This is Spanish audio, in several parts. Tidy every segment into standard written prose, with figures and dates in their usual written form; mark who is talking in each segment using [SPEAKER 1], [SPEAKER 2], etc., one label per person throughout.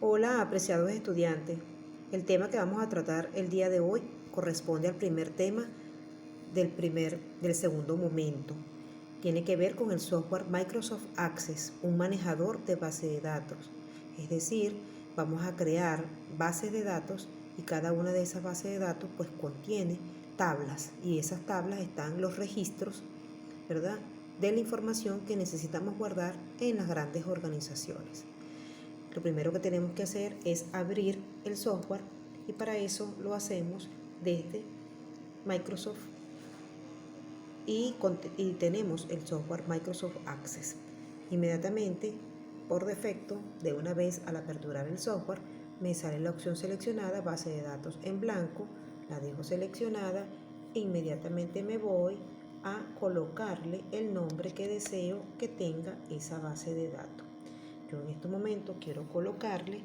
[SPEAKER 1] Hola, apreciados estudiantes. El tema que vamos a tratar el día de hoy corresponde al primer tema del segundo momento. Tiene que ver con el software Microsoft Access, un manejador de base de datos. Es decir, vamos a crear bases de datos y cada una de esas bases de datos pues contiene tablas y esas tablas están los registros, ¿verdad?, de la información que necesitamos guardar en las grandes organizaciones. Lo primero que tenemos que hacer es abrir el software y para eso lo hacemos desde Microsoft y tenemos el software Microsoft Access. Inmediatamente, por defecto, de una vez al aperturar el software, me sale la opción seleccionada, base de datos en blanco, la dejo seleccionada e inmediatamente me voy a colocarle el nombre que deseo que tenga esa base de datos. Yo en este momento quiero colocarle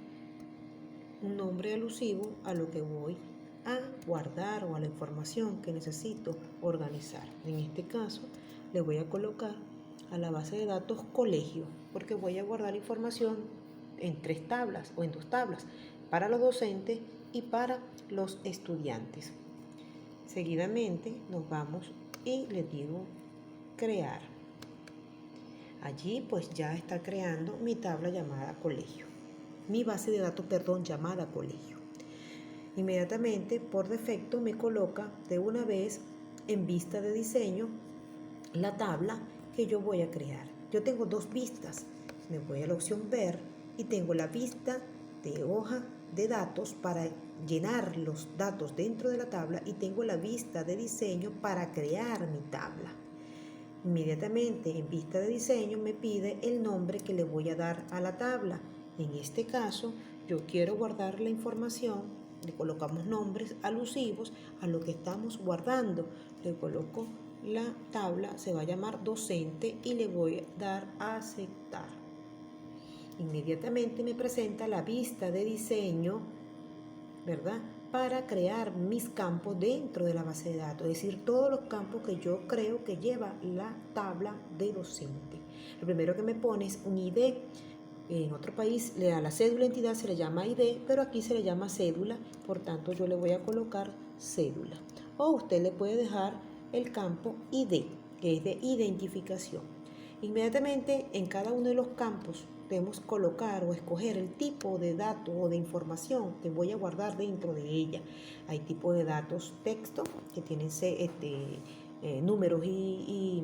[SPEAKER 1] un nombre alusivo a lo que voy a guardar o a la información que necesito organizar. En este caso, le voy a colocar a la base de datos colegio, porque voy a guardar información en 3 tablas o en 2 tablas, para los docentes y para los estudiantes. Seguidamente nos vamos y le digo crear. Allí pues ya está creando mi tabla llamada colegio, mi base de datos, llamada colegio. Inmediatamente por defecto me coloca de una vez en vista de diseño la tabla que yo voy a crear. Yo tengo 2 vistas, me voy a la opción ver y tengo la vista de hoja de datos para llenar los datos dentro de la tabla y tengo la vista de diseño para crear mi tabla. Inmediatamente en vista de diseño me pide el nombre que le voy a dar a la tabla. En este caso yo quiero guardar la información, le colocamos nombres alusivos a lo que estamos guardando. Le coloco la tabla, se va a llamar docente y le voy a dar a aceptar. Inmediatamente me presenta la vista de diseño, ¿verdad?, para crear mis campos dentro de la base de datos, es decir, todos los campos que yo creo que lleva la tabla de docente. Lo primero que me pone es un ID. En otro país a la cédula entidad se le llama ID, pero aquí se le llama cédula, por tanto yo le voy a colocar cédula. O usted le puede dejar el campo ID, que es de identificación. Inmediatamente en cada uno de los campos debemos colocar o escoger el tipo de dato o de información que voy a guardar dentro de ella. Hay tipo de datos texto que tienen números y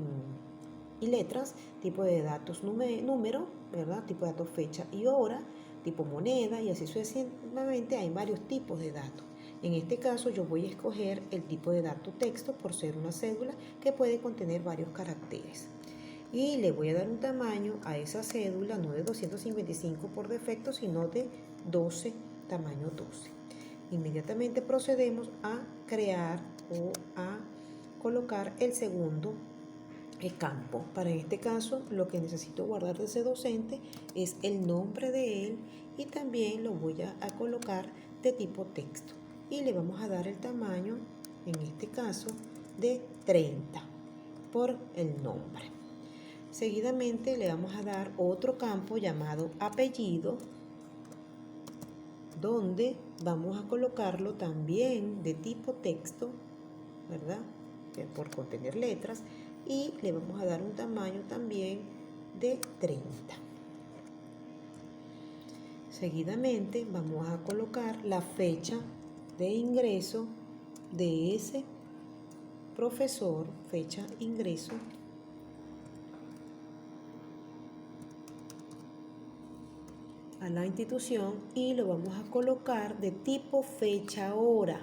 [SPEAKER 1] letras, tipo de datos número, ¿verdad?, tipo de datos fecha y hora, tipo moneda y así sucesivamente. Hay varios tipos de datos. En este caso yo voy a escoger el tipo de dato texto por ser una cédula que puede contener varios caracteres. Y le voy a dar un tamaño a esa cédula, no de 255 por defecto, sino de 12, tamaño 12. Inmediatamente procedemos a crear o a colocar el segundo campo. Para este caso, lo que necesito guardar de ese docente es el nombre de él y también lo voy a colocar de tipo texto. Y le vamos a dar el tamaño, en este caso, de 30 por el nombre. Seguidamente le vamos a dar otro campo llamado apellido, donde vamos a colocarlo también de tipo texto, ¿verdad?, por contener letras, y le vamos a dar un tamaño también de 30. Seguidamente vamos a colocar la fecha de ingreso de ese profesor, fecha ingreso, a la institución, y lo vamos a colocar de tipo fecha hora.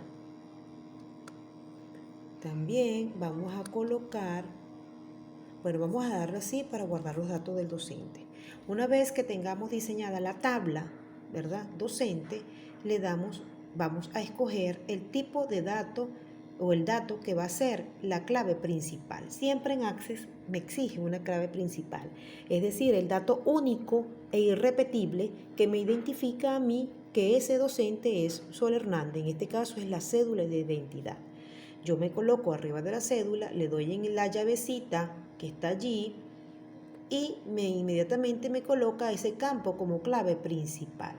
[SPEAKER 1] También vamos a colocar, vamos a darle así para guardar los datos del docente. Una vez que tengamos diseñada la tabla, ¿verdad?, docente, vamos a escoger el tipo de dato o el dato que va a ser la clave principal. Siempre en Access me exige una clave principal, es decir, el dato único e irrepetible que me identifica a mí que ese docente es Sol Hernández. En este caso es la cédula de identidad. Yo me coloco arriba de la cédula, le doy en la llavecita que está allí y inmediatamente me coloca ese campo como clave principal.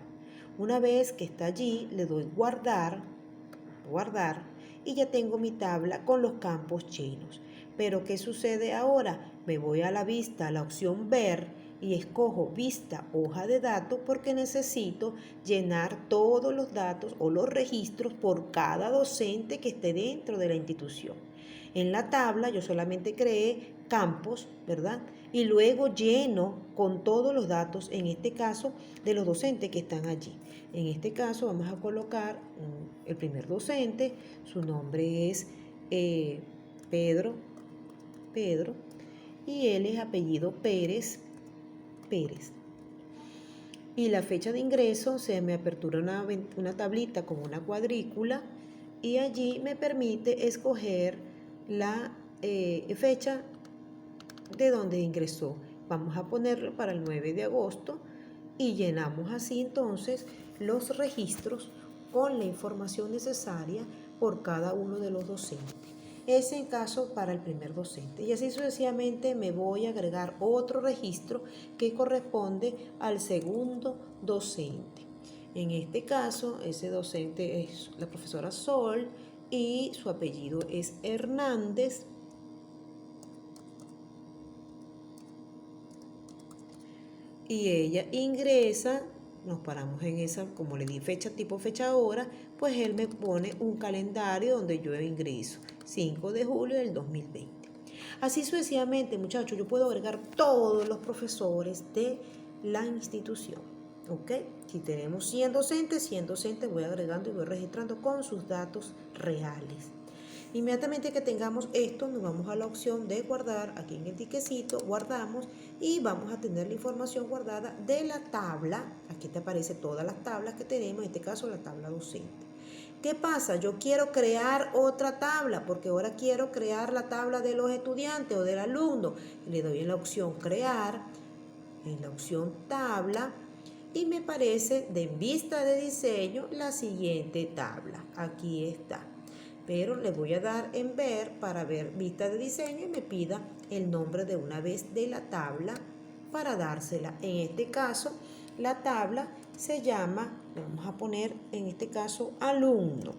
[SPEAKER 1] Una vez que está allí, le doy guardar, guardar, y ya tengo mi tabla con los campos llenos. Pero ¿qué sucede ahora? Me voy a la vista, a la opción ver, y escojo vista hoja de datos porque necesito llenar todos los datos o los registros por cada docente que esté dentro de la institución. En la tabla yo solamente creé campos, ¿verdad? Y luego lleno con todos los datos, en este caso, de los docentes que están allí. En este caso vamos a colocar el primer docente, su nombre es Pedro, y él es apellido Pérez. Y la fecha de ingreso, se me apertura una tablita con una cuadrícula y allí me permite escoger la fecha de donde ingresó. Vamos a ponerlo para el 9 de agosto y llenamos así entonces los registros con la información necesaria por cada uno de los docentes. Ese en caso para el primer docente. Y así sucesivamente me voy a agregar otro registro que corresponde al segundo docente. En este caso, ese docente es la profesora Sol y su apellido es Hernández. Y ella ingresa, nos paramos en esa, como le di fecha, tipo fecha hora, pues él me pone un calendario donde yo ingreso, 5 de julio del 2020. Así sucesivamente, muchachos, yo puedo agregar todos los profesores de la institución, ¿ok? Si tenemos 100 docentes voy agregando y voy registrando con sus datos reales. Inmediatamente que tengamos esto, nos vamos a la opción de guardar, aquí en el tiquecito, guardamos y vamos a tener la información guardada de la tabla. Aquí te aparece todas las tablas que tenemos, en este caso la tabla docente. ¿Qué pasa? Yo quiero crear otra tabla, porque ahora quiero crear la tabla de los estudiantes o del alumno. Le doy en la opción crear, en la opción tabla, y me aparece de vista de diseño la siguiente tabla. Aquí está. Pero le voy a dar en ver para ver vista de diseño y me pida el nombre de una vez de la tabla para dársela. En este caso, la tabla se llama, le vamos a poner en este caso alumno,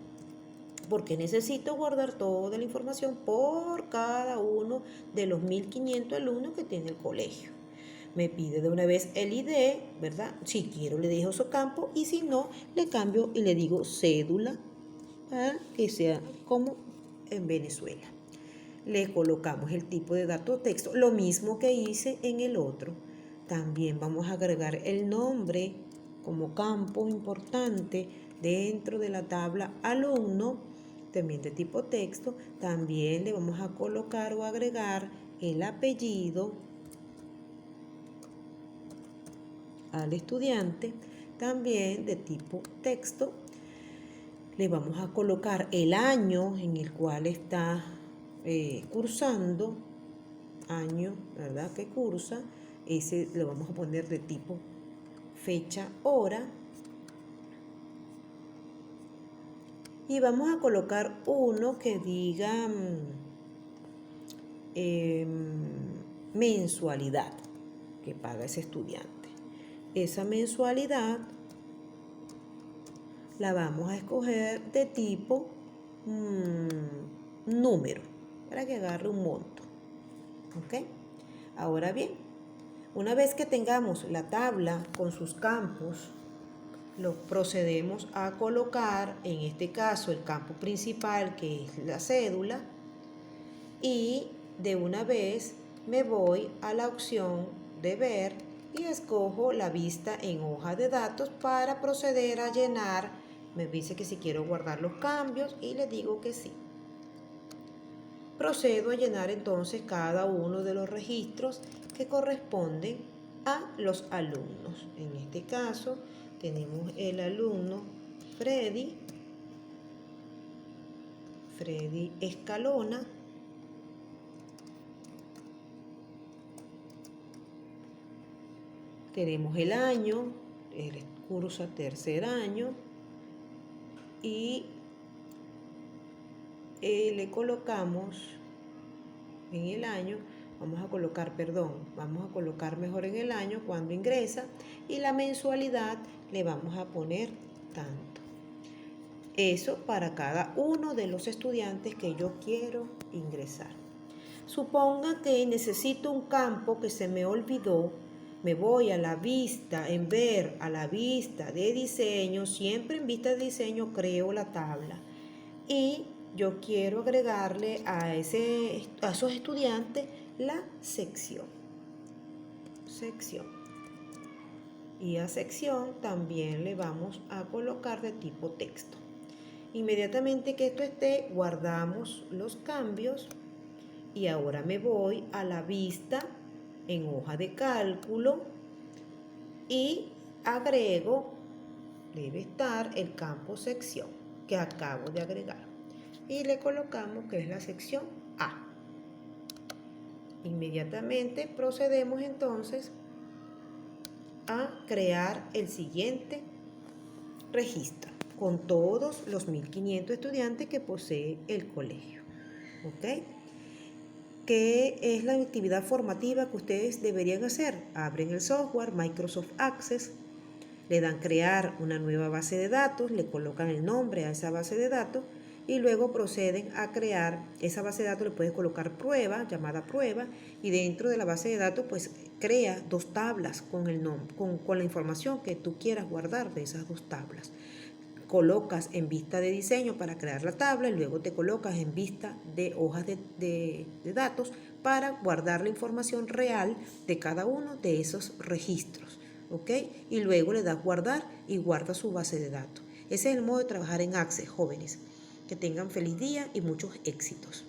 [SPEAKER 1] porque necesito guardar toda la información por cada uno de los 1500 alumnos que tiene el colegio. Me pide de una vez el ID, ¿verdad? Si quiero le dejo su campo y si no, le cambio y le digo cédula para que sea como en Venezuela. Le colocamos el tipo de dato texto, lo mismo que hice en el otro. También vamos a agregar el nombre como campo importante dentro de la tabla alumno, también de tipo texto. También le vamos a colocar o agregar el apellido al estudiante, también de tipo texto. Le vamos a colocar el año en el cual está cursando, año, ¿verdad? Que cursa, ese lo vamos a poner de tipo fecha, hora. Y vamos a colocar uno que diga mensualidad que paga ese estudiante. Esa mensualidad la vamos a escoger de tipo número, para que agarre un monto. ¿Ok? Ahora bien, una vez que tengamos la tabla con sus campos, lo procedemos a colocar, en este caso, el campo principal, que es la cédula, y de una vez me voy a la opción de ver y escojo la vista en hoja de datos para proceder a llenar. Me dice que si quiero guardar los cambios y le digo que sí. Procedo a llenar entonces cada uno de los registros que corresponden a los alumnos. En este caso tenemos el alumno Freddy Escalona. Tenemos el año, él cursa tercer año y le colocamos en el año, vamos a colocar mejor en el año cuando ingresa y la mensualidad le vamos a poner tanto. Eso para cada uno de los estudiantes que yo quiero ingresar. Suponga que necesito un campo que se me olvidó, me voy a la vista, en ver a la vista de diseño, siempre en vista de diseño creo la tabla y yo quiero agregarle a esos estudiantes la sección. Y a sección también le vamos a colocar de tipo texto. Inmediatamente que esto esté, guardamos los cambios y ahora me voy a la vista en hoja de cálculo y agrego, debe estar el campo sección que acabo de agregar y le colocamos que es la sección A. Inmediatamente procedemos entonces a crear el siguiente registro con todos los 1500 estudiantes que posee el colegio. ¿Ok? ¿Qué es la actividad formativa que ustedes deberían hacer? Abren el software Microsoft Access, le dan crear una nueva base de datos, le colocan el nombre a esa base de datos y luego proceden a crear esa base de datos. Le puedes colocar prueba, llamada prueba, y dentro de la base de datos pues crea dos tablas con el nombre, con la información que tú quieras guardar de esas dos tablas. Colocas en vista de diseño para crear la tabla y luego te colocas en vista de hojas de datos para guardar la información real de cada uno de esos registros. ¿Ok? Y luego le das guardar y guarda su base de datos. Ese es el modo de trabajar en Access, jóvenes. Que tengan feliz día y muchos éxitos.